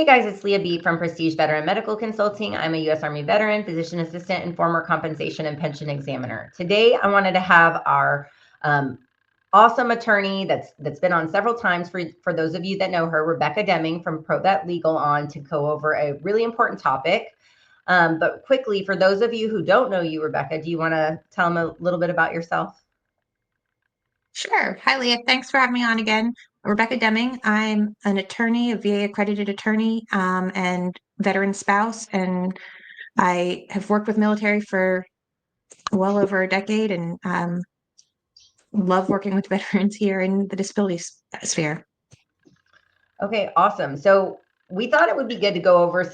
Hey guys, it's Leah B from Prestige Veteran Medical Consulting. I'm a U.S. Army veteran, physician assistant, and former compensation and pension examiner. Today, I wanted to have our awesome attorney that's been on several times for those of you that know her, Rebecca Deming from ProVet Legal, on to go over a really important topic. But quickly, for those of you who don't know you, Rebecca, do you want to tell them a little bit about yourself? Sure. Hi, Leah. Thanks for having me on again. Rebecca Deming. I'm an attorney, a VA-accredited attorney, and veteran spouse, and I have worked with military for well over a decade and love working with veterans here in the disability sphere. Okay, awesome. So we thought it would be good to go over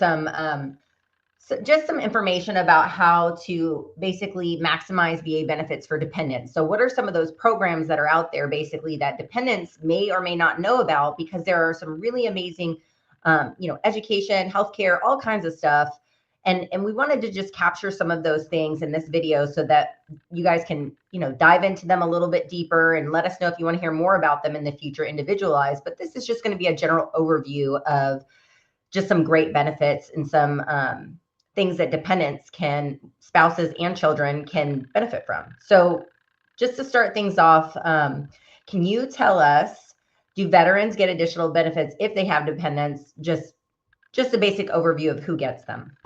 just some information about how to basically maximize VA benefits for dependents. So what are some of those programs that are out there basically that dependents may or may not know about, because there are some really amazing, education, healthcare, all kinds of stuff. And we wanted to just capture some of those things in this video so that you guys can, dive into them a little bit deeper and let us know if you want to hear more about them in the future individualized. But this is just going to be a general overview of just some great benefits and some things that dependents spouses and children can benefit from. So just to start things off, can you tell us, do veterans get additional benefits if they have dependents? Just a basic overview of who gets them.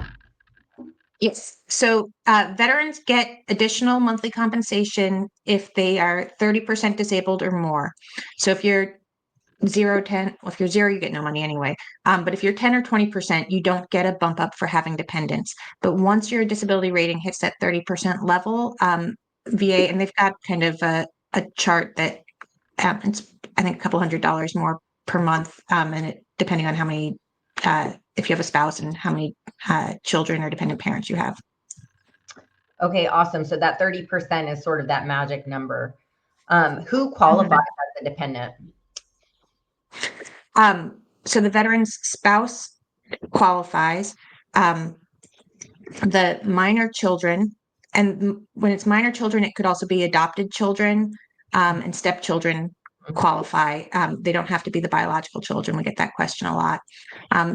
Yes. So veterans get additional monthly compensation if they are 30% disabled or more. So if you're 0, 10, well, if you're 0, you get no money anyway. But if you're 10 or 20%, you don't get a bump up for having dependents. But once your disability rating hits that 30% level, VA, and they've got kind of a chart that it's, I think, a couple $100 more per month, and it, depending on how many, if you have a spouse and how many children or dependent parents you have. Okay, awesome. So that 30% is sort of that magic number. Who qualifies as a dependent? So the veteran's spouse qualifies. The minor children, and when it's minor children, it could also be adopted children, and stepchildren qualify. They don't have to be the biological children. We get that question a lot.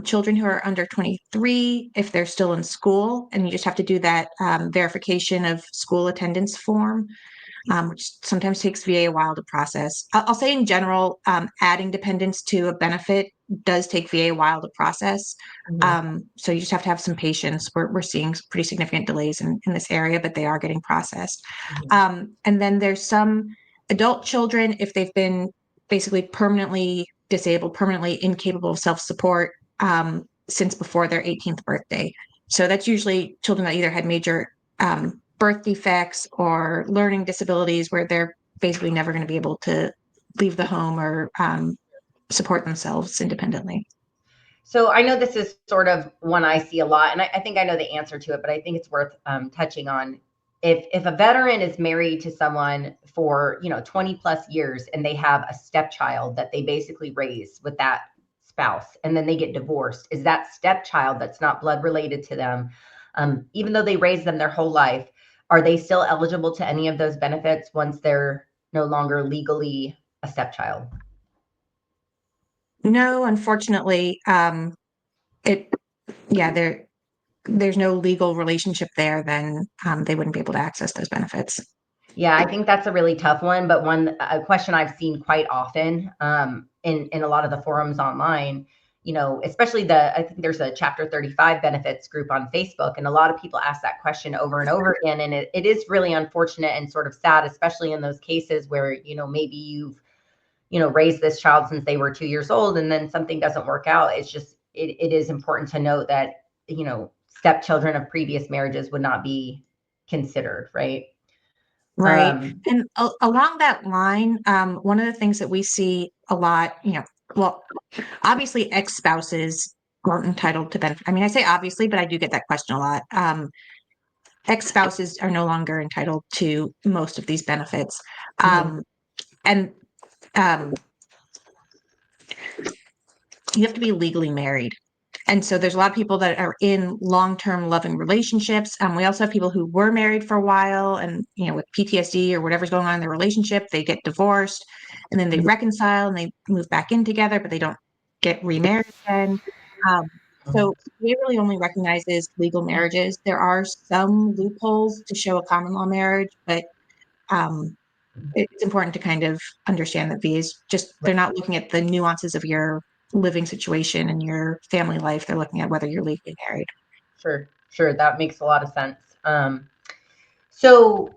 Children who are under 23, if they're still in school, and you just have to do that verification of school attendance form, which sometimes takes VA a while to process. I'll say in general, adding dependents to a benefit does take VA a while to process. So you just have to have some patience. We're seeing pretty significant delays in this area, but they are getting processed. And then there's some adult children, if they've been basically permanently disabled, permanently incapable of self-support since before their 18th birthday. So that's usually children that either had major birth defects or learning disabilities where they're basically never going to be able to leave the home or support themselves independently. So I know this is sort of one I see a lot, and I think I know the answer to it, but I think it's worth touching on. If a veteran is married to someone for 20 plus years and they have a stepchild that they basically raise with that spouse, and then they get divorced, is that stepchild that's not blood related to them, even though they raised them their whole life, are they still eligible to any of those benefits once they're no longer legally a stepchild? No, unfortunately, there's no legal relationship there, then they wouldn't be able to access those benefits. Yeah, I think that's a really tough one, but a question I've seen quite often in a lot of the forums online, especially I think there's a Chapter 35 benefits group on Facebook, and a lot of people ask that question over and over again, and it is really unfortunate and sort of sad, especially in those cases where, maybe you've, raised this child since they were 2 years old and then something doesn't work out. It's just, it is important to note that, stepchildren of previous marriages would not be considered, right? Right. And along that line, one of the things that we see a lot, well, obviously ex-spouses aren't entitled to benefit. I mean, I say obviously, but I do get that question a lot. Ex-spouses are no longer entitled to most of these benefits. And you have to be legally married. And so there's a lot of people that are in long-term loving relationships. We also have people who were married for a while and, with PTSD or whatever's going on in their relationship, they get divorced and then they reconcile and they move back in together, but they don't get remarried again. So we really only recognizes legal marriages. There are some loopholes to show a common law marriage, but it's important to kind of understand that VAs they're not looking at the nuances of your living situation and your family life. They're looking at whether you're legally married. Sure. That makes a lot of sense. So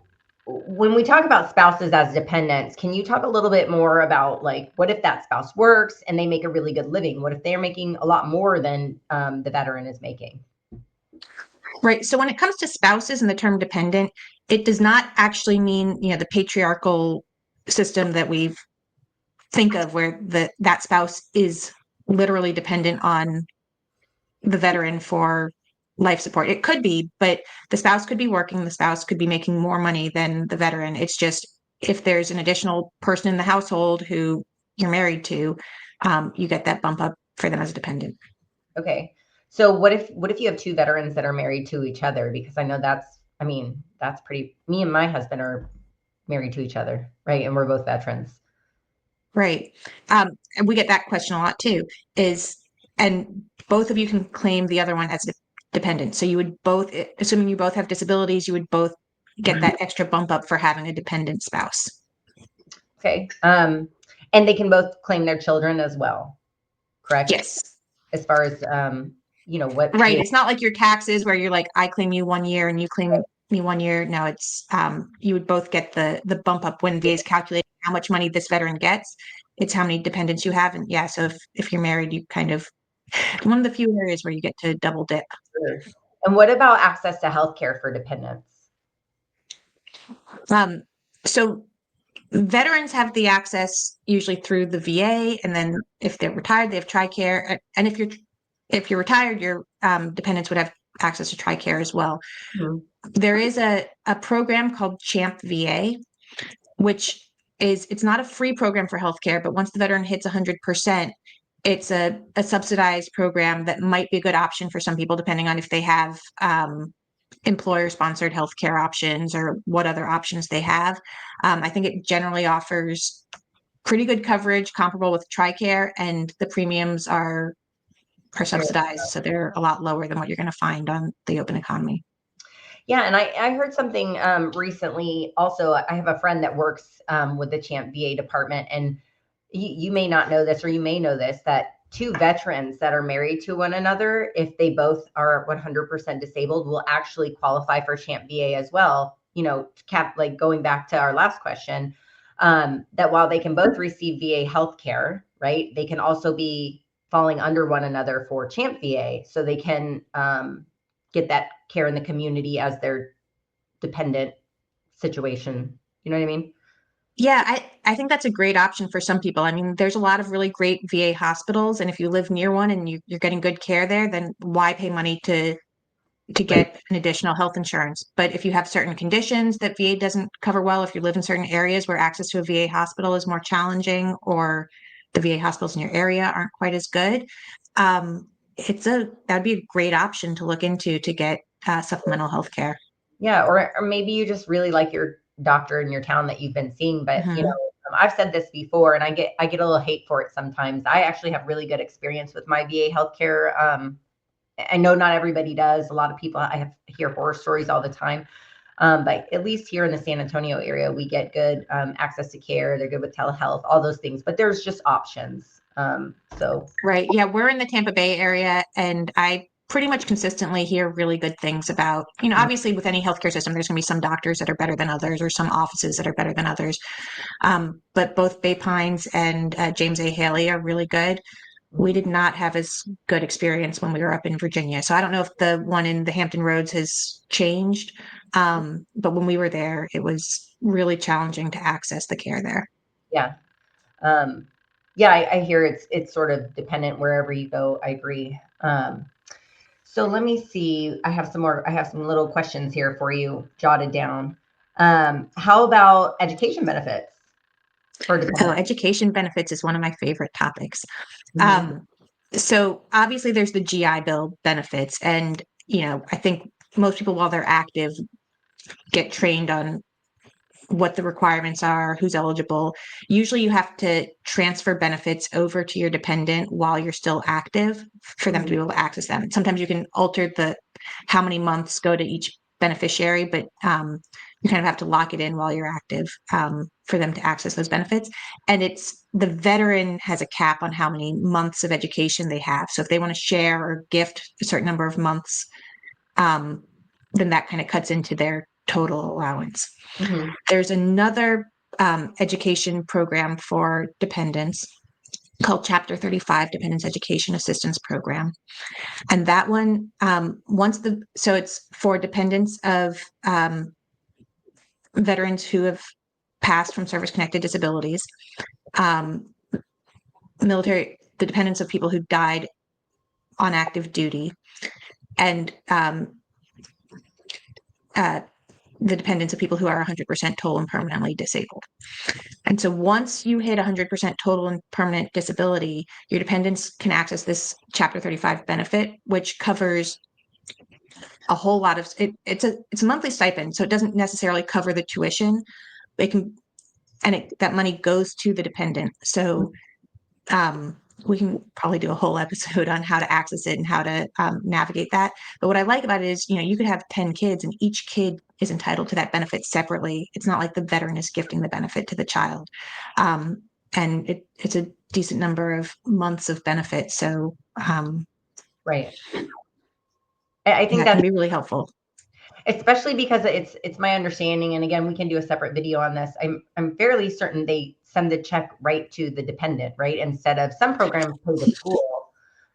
when we talk about spouses as dependents, can you talk a little bit more about like, what if that spouse works and they make a really good living? What if they're making a lot more than the veteran is making? Right. So when it comes to spouses and the term dependent, it does not actually mean, the patriarchal system that we think of where that spouse is literally dependent on the veteran for life support. It could be, but the spouse could be working, the spouse could be making more money than the veteran. It's just if there's an additional person in the household who you're married to, you get that bump up for them as a dependent. Okay. So what if you have two veterans that are married to each other? Because I know that's pretty, me and my husband are married to each other, right? And we're both veterans. Right. And we get that question a lot too, and both of you can claim the other one as dependent. So you would both, assuming you both have disabilities, you would both get that extra bump up for having a dependent spouse. Okay. And they can both claim their children as well, correct? Yes. As far as, what. Right. It's not like your taxes where you're like, I claim you 1 year and you claim me 1 year. No, it's, you would both get the bump up when VA is calculating how much money this veteran gets. It's how many dependents you have. And yeah, so if you're married, you kind of, one of the few areas where you get to double dip. Sure. And what about access to healthcare for dependents? So veterans have the access usually through the VA, and then if they're retired, they have TRICARE. And if you're retired, your dependents would have access to TRICARE as well. Mm-hmm. There is a program called CHAMPVA, which it's not a free program for healthcare, but once the veteran hits 100%, it's a subsidized program that might be a good option for some people, depending on if they have employer-sponsored healthcare options or what other options they have. I think it generally offers pretty good coverage, comparable with TRICARE, and the premiums are subsidized, so they're a lot lower than what you're going to find on the open economy. Yeah, and I heard something recently. Also, I have a friend that works with the CHAMP VA department, and you may not know this, or you may know this, that two veterans that are married to one another, if they both are 100% disabled, will actually qualify for CHAMP VA as well. Like going back to our last question, that while they can both receive VA healthcare, right, they can also be falling under one another for CHAMP VA, so they can get that care in the community as their dependent situation. You know what I mean? Yeah, I think that's a great option for some people. I mean, there's a lot of really great VA hospitals, and if you live near one and you're getting good care there, then why pay money to Right. get an additional health insurance? But if you have certain conditions that VA doesn't cover well, if you live in certain areas where access to a VA hospital is more challenging, or the VA hospitals in your area aren't quite as good, that'd be a great option to look into to get supplemental health care. Yeah, or maybe you just really like your doctor in your town that you've been seeing, but I've said this before, and I get a little hate for it sometimes. I actually have really good experience with my VA healthcare. I know not everybody does. A lot of people, hear horror stories all the time. But at least here in the San Antonio area, we get good access to care. They're good with telehealth, all those things. But there's just options. Right. Yeah, we're in the Tampa Bay area, and I pretty much consistently hear really good things about, obviously with any healthcare system, there's going to be some doctors that are better than others or some offices that are better than others. But both Bay Pines and James A. Haley are really good. We did not have as good experience when we were up in Virginia. So I don't know if the one in the Hampton Roads has changed. But when we were there, it was really challenging to access the care there. Yeah. Yeah, I hear it's sort of dependent wherever you go. I agree. So let me see. I have some little questions here for you jotted down. How about education benefits for dependents? Education benefits is one of my favorite topics. Mhm. So obviously there's the GI Bill benefits, and I think most people while they're active get trained on what the requirements are, who's eligible. Usually you have to transfer benefits over to your dependent while you're still active for them to be able to access them. Sometimes you can alter how many months go to each beneficiary, but you kind of have to lock it in while you're active for them to access those benefits. And the veteran has a cap on how many months of education they have. So if they want to share or gift a certain number of months, then that kind of cuts into their total allowance. Mm-hmm. There's another education program for dependents called Chapter 35 Dependents Education Assistance Program. And that one, so it's for dependents of veterans who have passed from service-connected disabilities, the dependents of people who died on active duty, and the dependents of people who are 100% total and permanently disabled. And so once you hit 100% total and permanent disability, your dependents can access this Chapter 35 benefit, which covers a whole lot of it's a monthly stipend, so it doesn't necessarily cover the tuition. That money goes to the dependent. So we can probably do a whole episode on how to access it and how to navigate that. But what I like about it is, you could have 10 kids and each kid is entitled to that benefit separately. It's not like the veteran is gifting the benefit to the child. And it's a decent number of months of benefit. So right. I think that can be really helpful. Especially because it's my understanding, and again, we can do a separate video on this. I'm fairly certain they send the check right to the dependent, right? Instead of some programs pay the school,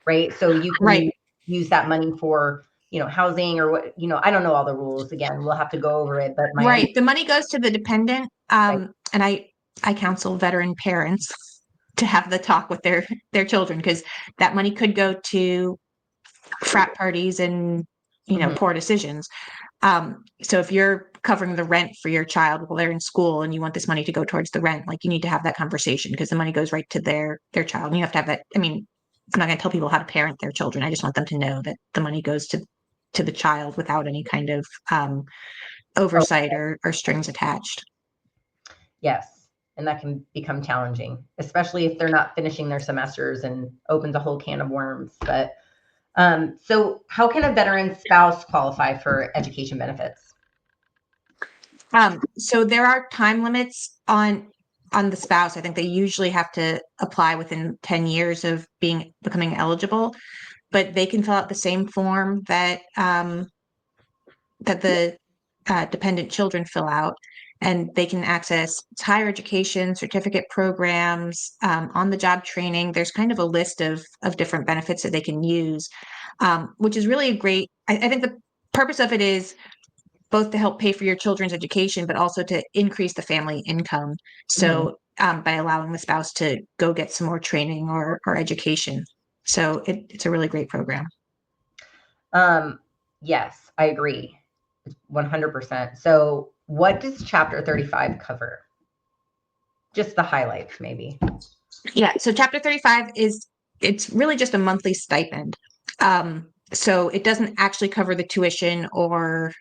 right? So you can use that money for, housing or what, I don't know all the rules. Again, we'll have to go over it, but the money goes to the dependent. And I counsel veteran parents to have the talk with their children, because that money could go to frat parties and, poor decisions. So if you're covering the rent for your child while they're in school and you want this money to go towards the rent, like, you need to have that conversation, because the money goes right to their child. And you have to have that. I mean, I'm not going to tell people how to parent their children. I just want them to know that the money goes to the child without any kind of oversight or strings attached. Yes. And that can become challenging, especially if they're not finishing their semesters, and opens a whole can of worms. But so how can a veteran spouse qualify for education benefits? So there are time limits on the spouse. I think they usually have to apply within 10 years of becoming eligible, but they can fill out the same form that the dependent children fill out, and they can access higher education, certificate programs, on-the-job training. There's kind of a list of different benefits that they can use, which is really great. I think the purpose of it is both to help pay for your children's education, but also to increase the family income. So by allowing the spouse to go get some more training or education. So it's a really great program. Yes, I agree. 100%. So what does Chapter 35 cover? Just the highlights, maybe. Yeah. So Chapter 35 it's really just a monthly stipend. So it doesn't actually cover the tuition or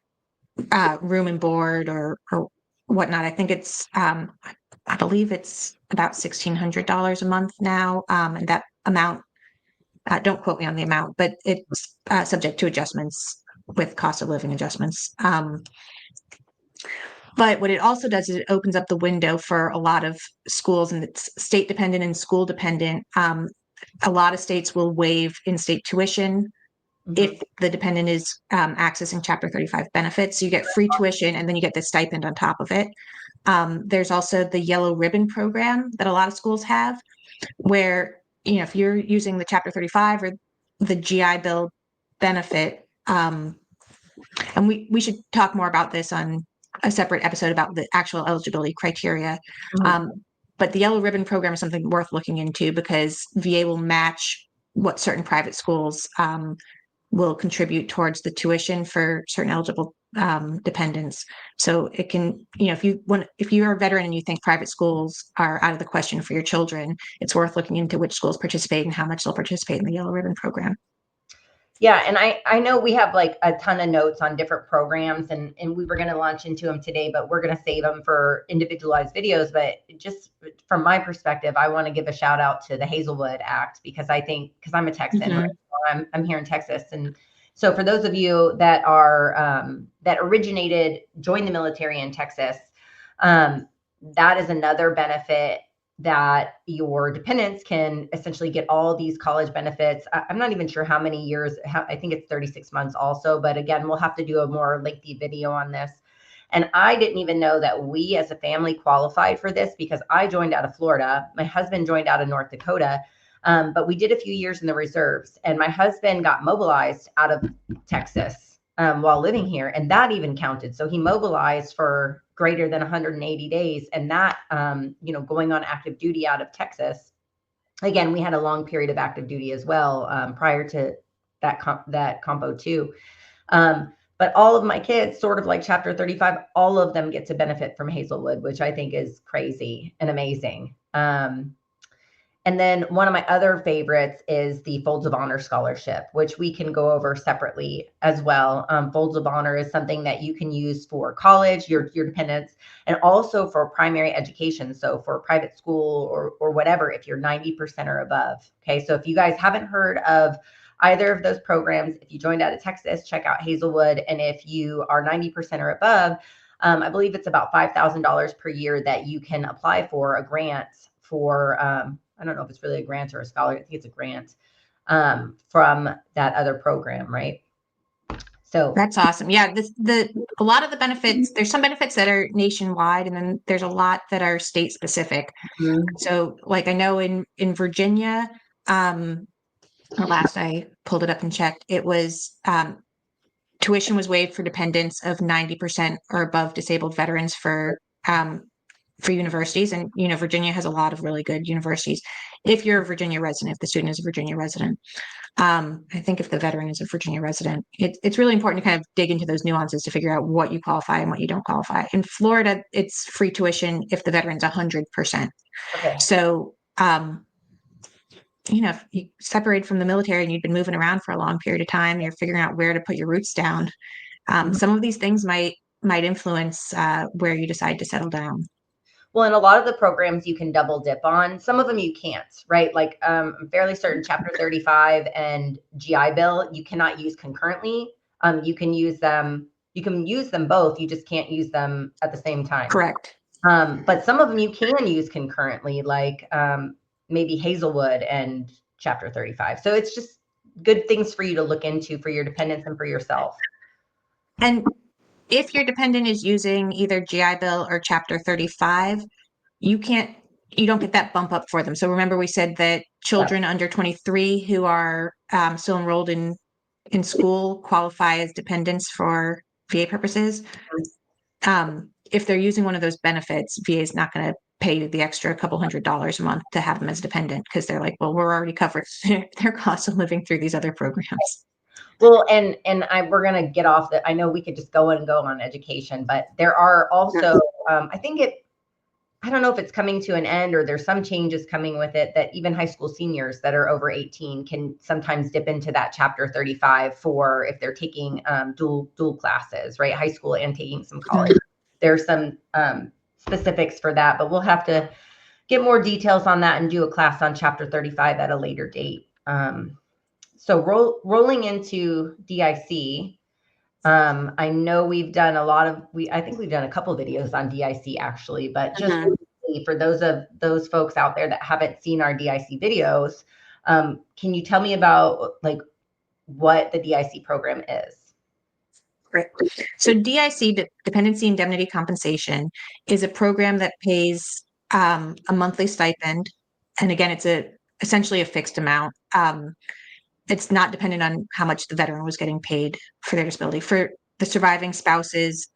room and board or whatnot. I think it's I believe it's about $1,600 a month now, and that amount, don't quote me on the amount, but it's subject to adjustments with cost of living adjustments. But what it also does is it opens up the window for a lot of schools, and it's state dependent and school dependent. A lot of states will waive in-state tuition if the dependent is accessing Chapter 35 benefits. So you get free tuition, and then you get the stipend on top of it. There's also the Yellow Ribbon program that a lot of schools have, where, if you're using the Chapter 35 or the GI Bill benefit, and we should talk more about this on a separate episode about the actual eligibility criteria. But the Yellow Ribbon program is something worth looking into, because VA will match what certain private schools will contribute towards the tuition for certain eligible dependents. So it can, if you're a veteran and you think private schools are out of the question for your children, it's worth looking into which schools participate and how much they'll participate in the Yellow Ribbon program. Yeah, and I know we have like a ton of notes on different programs, and we were going to launch into them today, but we're going to save them for individualized videos. But just from my perspective, I want to give a shout out to the Hazlewood Act, because I think, because I'm a Texan, right? I'm here in Texas, and so for those of you that are that joined the military in Texas, that is another benefit, that your dependents can essentially get all these college benefits. I'm not even sure how many years, I think it's 36 months also, but again, we'll have to do a more lengthy video on this. And I didn't even know that we as a family qualified for this, because I joined out of Florida. My husband joined out of North Dakota, but we did a few years in the reserves, and my husband got mobilized out of Texas while living here, and that even counted. So he mobilized for greater than 180 days, and that going on active duty out of Texas. Again, we had a long period of active duty as well prior to that compo too. But all of my kids, sort of like Chapter 35, all of them get to benefit from Hazlewood, which I think is crazy and amazing. And then one of my other favorites is the Folds of Honor Scholarship, which we can go over separately as well. Folds of Honor is something that you can use for college, your dependents, and also for primary education. So for private school or whatever, if you're 90% or above. Okay, so if you guys haven't heard of either of those programs, if you joined out of Texas, check out Hazlewood. And if you are 90% or above, I believe it's about $5,000 per year that you can apply for a grant for, I don't know if it's really a grant or a scholarship. I think it's a grant from that other program, right? So that's awesome. Yeah, a lot of the benefits, there's some benefits that are nationwide, and then there's a lot that are state specific. So like I know in Virginia, last I pulled it up and checked, it was tuition was waived for dependents of 90% or above disabled veterans for universities. And, Virginia has a lot of really good universities. If you're a Virginia resident, if the student is a Virginia resident, I think if the veteran is a Virginia resident, it's really important to kind of dig into those nuances to figure out what you qualify and what you don't qualify. In Florida, it's free tuition if the veteran's 100%. okay. So, if you separate from the military and you've been moving around for a long period of time, you're figuring out where to put your roots down. Some of these things might influence where you decide to settle down. Well, in a lot of the programs you can double dip on. Some of them you can't, right? Like I'm fairly certain Chapter 35 and GI Bill, you cannot use concurrently. You can use them both. You just can't use them at the same time. Correct. But some of them you can use concurrently, like maybe Hazlewood and Chapter 35. So it's just good things for you to look into for your dependents and for yourself. And if your dependent is using either GI Bill or Chapter 35, you don't get that bump up for them. So remember we said that children under 23 who are still enrolled in school qualify as dependents for VA purposes. If they're using one of those benefits, VA is not going to pay the extra couple $100 a month to have them as dependent, because they're like, well, we're already covered their cost of living through these other programs. Well, and we're going to get off that. I know we could just go on education, but there are also, I don't know if it's coming to an end or there's some changes coming with it, that even high school seniors that are over 18 can sometimes dip into that Chapter 35 for if they're taking dual classes, right? High school and taking some college. There's some specifics for that, but we'll have to get more details on that and do a class on Chapter 35 at a later date. So rolling into DIC, I know we've done I think we've done a couple videos on DIC actually, but just for those folks out there that haven't seen our DIC videos, can you tell me about like what the DIC program is? Right. So DIC, Dependency Indemnity Compensation, is a program that pays a monthly stipend. And again, it's essentially a fixed amount. It's not dependent on how much the veteran was getting paid for their disability. For the surviving spouses,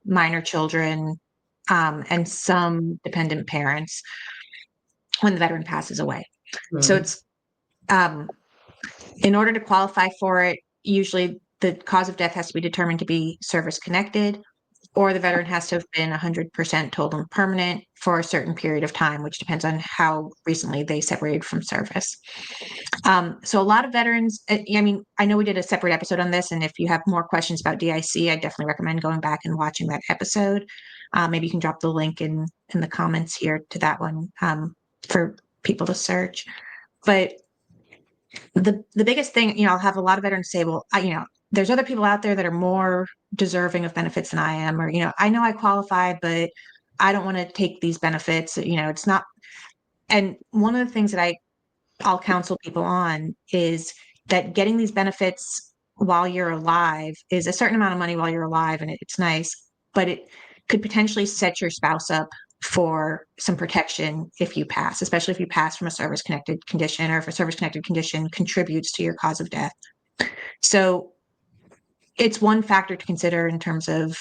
minor children, and some dependent parents when the veteran passes away. So it's in order to qualify for it, usually the cause of death has to be determined to be service connected, or the veteran has to have been 100% total and permanent for a certain period of time, which depends on how recently they separated from service. So a lot of veterans, I mean, I know we did a separate episode on this, and if you have more questions about DIC, I definitely recommend going back and watching that episode. Maybe you can drop the link in the comments here to that one for people to search. But the biggest thing, I'll have a lot of veterans say, well, there's other people out there that are more deserving of benefits than I am, or, I know I qualify, but I don't want to take these benefits. It's not. And one of the things that I'll counsel people on is that getting these benefits while you're alive is a certain amount of money while you're alive, and it's nice, but it could potentially set your spouse up for some protection if you pass, especially if you pass from a service-connected condition, or if a service-connected condition contributes to your cause of death. So it's one factor to consider in terms of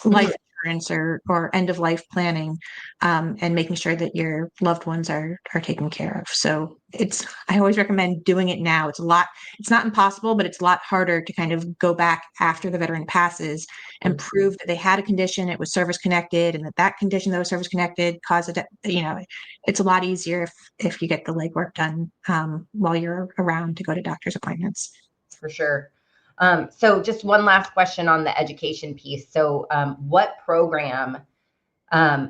life insurance or end of life planning, and making sure that your loved ones are taken care of. So I always recommend doing it now. It's not impossible, but it's a lot harder to kind of go back after the veteran passes and prove that they had a condition, it was service connected, and that condition that was service connected caused it. It's a lot easier if you get the legwork done while you're around to go to doctor's appointments. For sure. So just one last question on the education piece. So what program,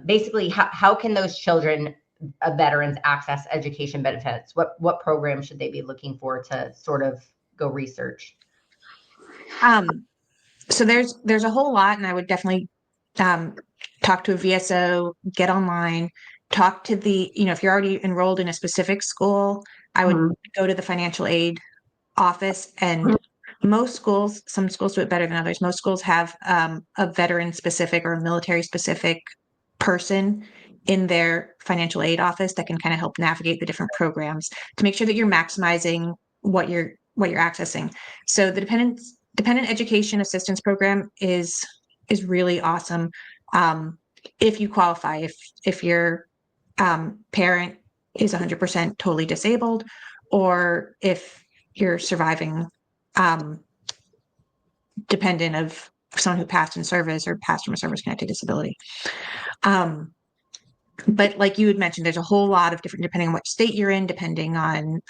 basically, how can those children of veterans access education benefits? What program should they be looking for to sort of go research? So there's a whole lot, and I would definitely talk to a VSO, get online, talk to if you're already enrolled in a specific school, I would go to the financial aid office. And most schools, some schools do it better than others. Most schools have a veteran specific or a military specific person in their financial aid office that can kind of help navigate the different programs to make sure that you're maximizing what you're accessing. So the dependent education assistance program is really awesome. If you qualify, if your parent is 100% totally disabled, or if you're surviving dependent of someone who passed in service or passed from a service-connected disability. But like you had mentioned, there's a whole lot of different, depending on what state you're in, depending on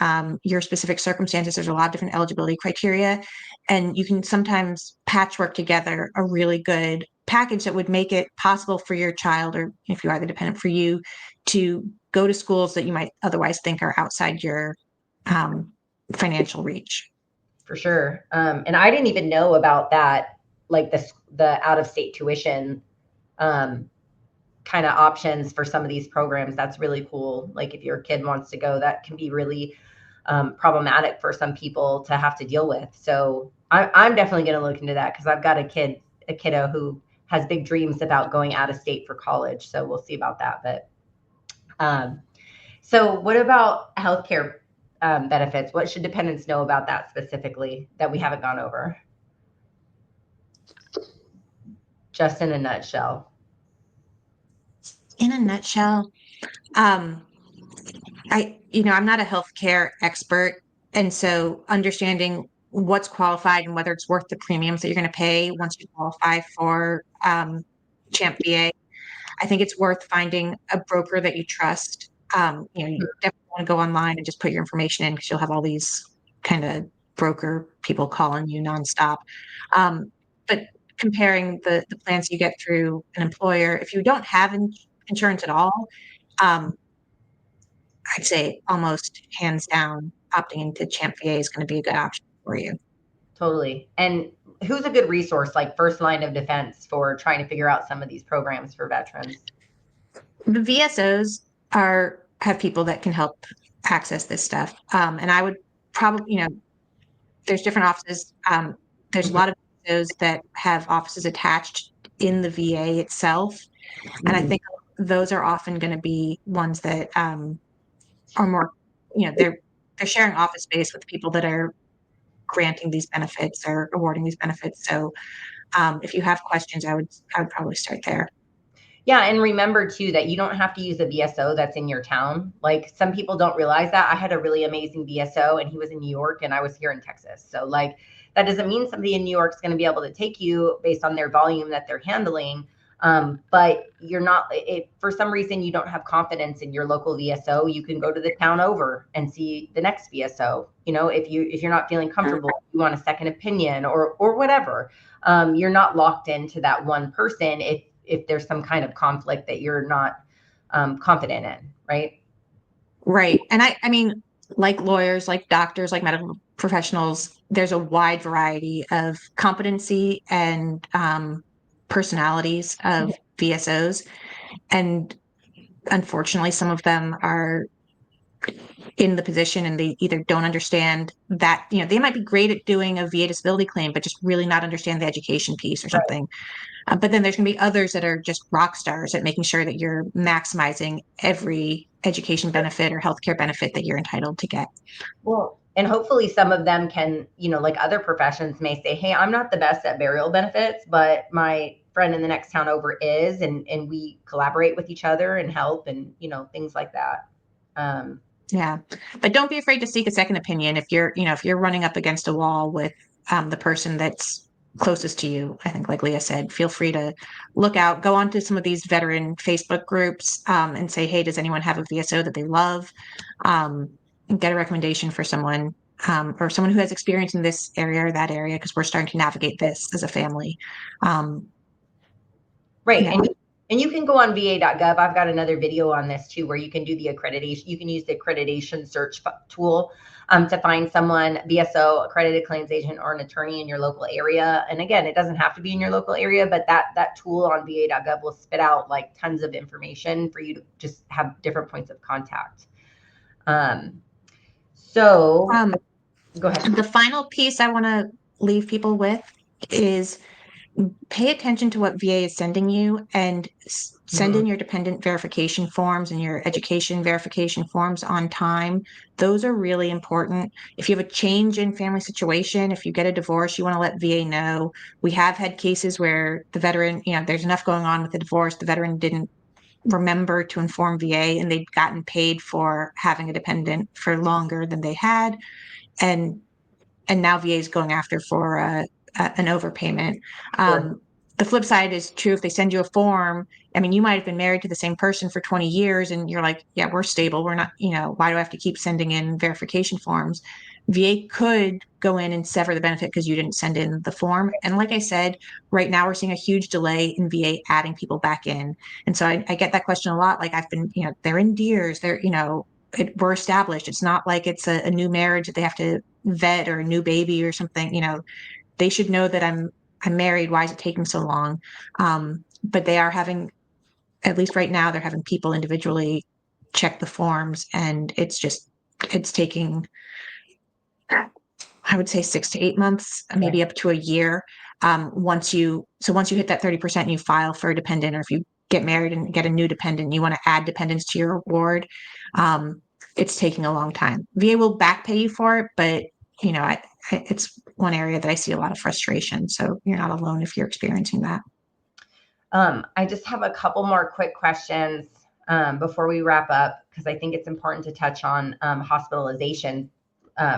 your specific circumstances, there's a lot of different eligibility criteria. And you can sometimes patchwork together a really good package that would make it possible for your child, or if you are the dependent, for you to go to schools that you might otherwise think are outside your financial reach. For sure. And I didn't even know about that, like the out-of-state tuition kind of options for some of these programs. That's really cool. Like if your kid wants to go, that can be really problematic for some people to have to deal with. So I'm definitely going to look into that, because I've got a kiddo who has big dreams about going out of state for college. So we'll see about that. But so what about healthcare benefits? What should dependents know about that specifically that we haven't gone over? Just in a nutshell. In a nutshell, I'm not a healthcare expert, and so understanding what's qualified and whether it's worth the premiums that you're going to pay once you qualify for CHAMPVA, I think it's worth finding a broker that you trust. You definitely want to go online and just put your information in, because you'll have all these kind of broker people calling you nonstop. But comparing the plans you get through an employer, if you don't have insurance at all, I'd say almost hands down, opting into CHAMPVA is going to be a good option for you. Totally. And who's a good resource, like first line of defense, for trying to figure out some of these programs for veterans? The VSOs have people that can help access this stuff. And I would probably, there's different offices. There's a lot of VSOs that have offices attached in the VA itself. And I think those are often going to be ones that are more, they're sharing office space with people that are granting these benefits or awarding these benefits. So if you have questions, I would probably start there. Yeah, and remember too that you don't have to use a VSO that's in your town. Like some people don't realize that. I had a really amazing VSO and he was in New York and I was here in Texas. So like that doesn't mean somebody in New York is going to be able to take you based on their volume that they're handling. But you're not, if for some reason you don't have confidence in your local VSO, you can go to the town over and see the next VSO. You know, if you're not feeling comfortable, you want a second opinion or whatever. You're not locked into that one person if there's some kind of conflict that you're not confident in, right? Right. And I mean, like lawyers, like doctors, like medical professionals, there's a wide variety of competency and personalities of VSOs. And unfortunately, some of them are in the position and they either don't understand that, you know, they might be great at doing a VA disability claim, but just really not understand the education piece or something. But then there's going to be others that are just rock stars at making sure that you're maximizing every education benefit or healthcare benefit that you're entitled to get. Well, and hopefully some of them can, you know, like other professions may say, hey, I'm not the best at burial benefits, but my friend in the next town over is, and we collaborate with each other and help and, you know, things like that. Yeah. But don't be afraid to seek a second opinion if you're, you know, if you're running up against a wall with the person that's closest to you. I think, like Leah said, feel free to look out, go onto some of these veteran Facebook groups and say, hey, does anyone have a VSO that they love? And get a recommendation for someone or someone who has experience in this area or that area, because we're starting to navigate this as a family. Right. Yeah. And you can go on va.gov. I've got another video on this too, where you can do the accreditation. You can use the accreditation search tool to find someone, VSO, accredited claims agent, or an attorney in your local area. And again, it doesn't have to be in your local area, but that tool on va.gov will spit out like tons of information for you to just have different points of contact. So go ahead. The final piece I want to leave people with is pay attention to what VA is sending you and send in your dependent verification forms and your education verification forms on time. Those are really important. If you have a change in family situation, if you get a divorce, you want to let VA know. We have had cases where the veteran, you know, there's enough going on with the divorce, the veteran didn't remember to inform VA and they'd gotten paid for having a dependent for longer than they had. And now VA is going after for an overpayment. Sure. The flip side is true if they send you a form. I mean, you might have been married to the same person for 20 years and you're like, yeah, we're stable. We're not, you know, why do I have to keep sending in verification forms? VA could go in and sever the benefit because you didn't send in the form. And like I said, right now we're seeing a huge delay in VA adding people back in. And so I get that question a lot. Like I've been, you know, they're in DEERS, they're, you know, we're established. It's not like it's a new marriage that they have to vet or a new baby or something. You know, they should know that I'm married. Why is it taking so long? But they are having, at least right now, they're having people individually check the forms, and it's taking, I would say 6 to 8 months, maybe up to a year. Once you hit that 30% and you file for a dependent, or if you get married and get a new dependent, you want to add dependents to your award. It's taking a long time. VA will back pay you for it, but you know, it's one area that I see a lot of frustration. So you're not alone if you're experiencing that. I just have a couple more quick questions before we wrap up, because I think it's important to touch on hospitalization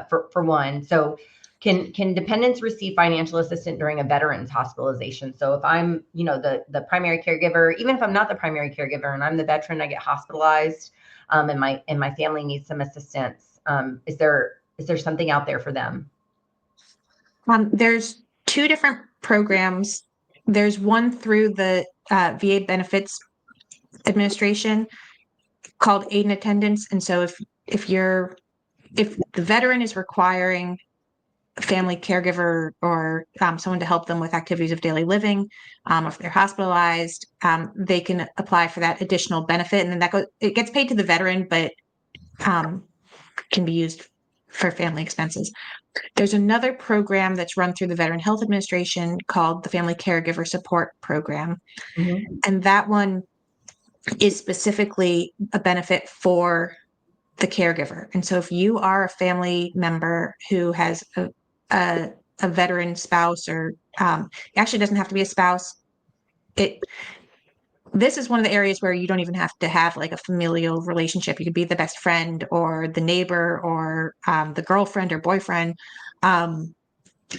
for one. So can dependents receive financial assistance during a veteran's hospitalization? So if I'm, you know, the primary caregiver, even if I'm not the primary caregiver and I'm the veteran, I get hospitalized and my family needs some assistance. Is there something out there for them? There's two different programs. There's one through the VA Benefits Administration called Aid and Attendance. And so if the veteran is requiring a family caregiver or someone to help them with activities of daily living, or if they're hospitalized, they can apply for that additional benefit, and then it gets paid to the veteran, but can be used for family expenses. There's another program that's run through the Veteran Health Administration called the Family Caregiver Support Program. Mm-hmm. And that one is specifically a benefit for the caregiver. And so if you are a family member who has a veteran spouse, or it actually doesn't have to be a spouse. this is one of the areas where you don't even have to have like a familial relationship. You could be the best friend or the neighbor or the girlfriend or boyfriend.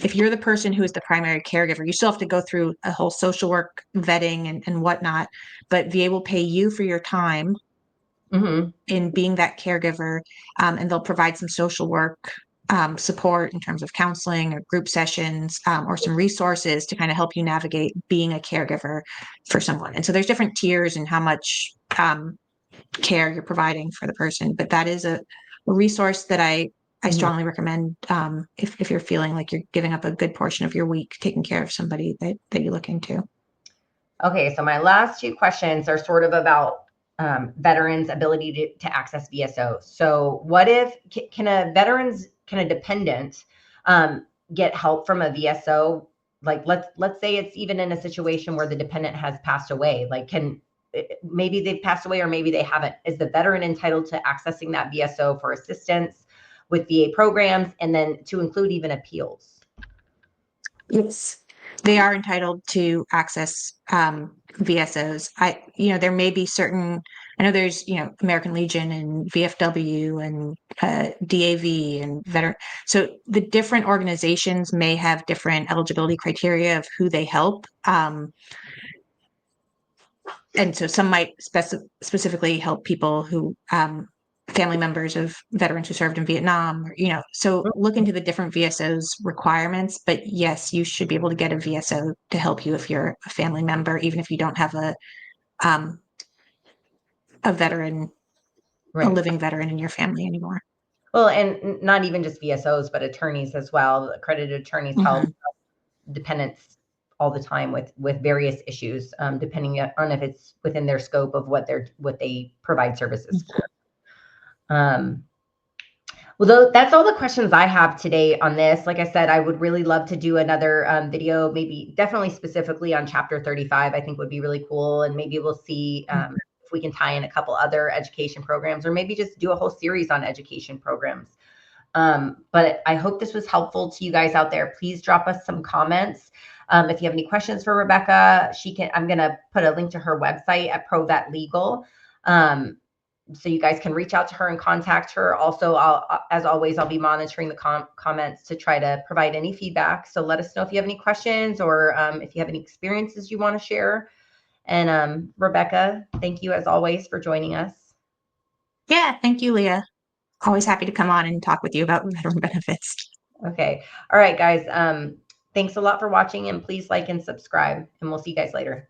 If you're the person who is the primary caregiver, you still have to go through a whole social work vetting and whatnot, but VA will pay you for your time in being that caregiver, and they'll provide some social work support in terms of counseling or group sessions, or some resources to kind of help you navigate being a caregiver for someone. And so there's different tiers in how much care you're providing for the person, but that is a resource that I strongly recommend if you're feeling like you're giving up a good portion of your week taking care of somebody that you look into. Okay, so my last two questions are sort of about veterans' ability to access VSO. So what if, can a dependent get help from a VSO? Like let's say it's even in a situation where the dependent has passed away, like maybe they've passed away or maybe they haven't. Is the veteran entitled to accessing that VSO for assistance with VA programs, and then to include even appeals? Yes, they are entitled to access VSOs. There may be certain, I know there's, American Legion and VFW and DAV and veteran. So the different organizations may have different eligibility criteria of who they help. And so some might specifically help people who family members of veterans who served in Vietnam, so look into the different VSO's requirements. But yes, you should be able to get a VSO to help you if you're a family member, even if you don't have a veteran, a living veteran in your family anymore. Well, and not even just VSOs, but attorneys as well. Accredited attorneys help dependents all the time with various issues, depending on if it's within their scope of what they provide services for. Well, that's all the questions I have today on this. Like I said, I would really love to do another video, maybe definitely specifically on Chapter 35. I think would be really cool. And maybe we'll see if we can tie in a couple other education programs, or maybe just do a whole series on education programs. But I hope this was helpful to you guys out there. Please drop us some comments. If you have any questions for Rebecca, I'm going to put a link to her website at ProVet Legal. So you guys can reach out to her and contact her. Also, as always, I'll be monitoring the comments to try to provide any feedback. So let us know if you have any questions, or if you have any experiences you want to share. And Rebecca, thank you as always for joining us. Yeah, thank you, Leah. Always happy to come on and talk with you about veteran benefits. Okay. All right, guys. Thanks a lot for watching, and please like and subscribe, and we'll see you guys later.